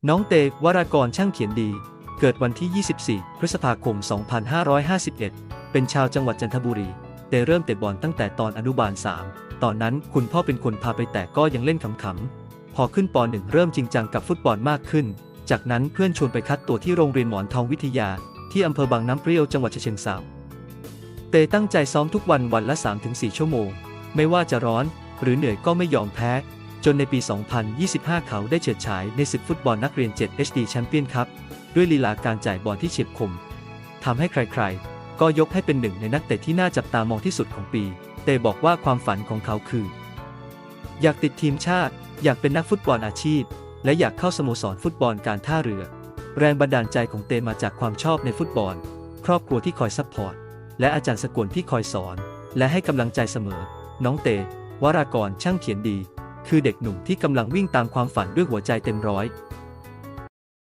น้องเตวรากรช่างเขียนดี เกิดวันที่ 24 พฤษภาคม 2551 เป็นชาวจังหวัดจันทบุรี เตเริ่มเตะบอลตั้งแต่ตอนอนุบาล 3 ตอนนั้นคุณพ่อเป็นคนพาไปแต่ก็ยังเล่นขำๆ พอขึ้นป .1 เริ่มจริงจังกับฟุตบอลมากขึ้น จากนั้นเพื่อนชวนไปคัดตัวที่โรงเรียนหมอนทองวิทยาที่อำเภอบางน้ำเปรี้ยวจังหวัดฉะเชิงเทราเตตั้งใจซ้อมทุกวันวันละ 3-4 ชั่วโมง ไม่ว่าจะร้อนหรือเหนื่อยก็ไม่ยอมแพ้ จนในปี 2025 เขาได้เฉิดฉายในศึกฟุตบอลนักเรียน 7 HD แชมเปี้ยนคัพด้วยลีลาการจ่ายบอลที่เฉียบคมทำให้ใครๆก็ยกให้เป็นหนึ่งในนักเตะที่น่าจับตามองที่สุดของปี เตบอกว่าความฝันของเขาคืออยากติดทีมชาติอยากเป็นนักฟุตบอลอาชีพและอยากเข้าสโมสรฟุตบอลการท่าเรือแรงบันดาลใจของเตมาจากความชอบในฟุตบอลครอบครัวที่คอยซัพพอร์ตและอาจารย์สกลที่คอยสอนและให้กำลังใจเสมอน้องเตวรากรช่างเขียนดีคือเด็กหนุ่มที่กำลังวิ่งตามความฝันด้วยหัวใจเต็มร้อย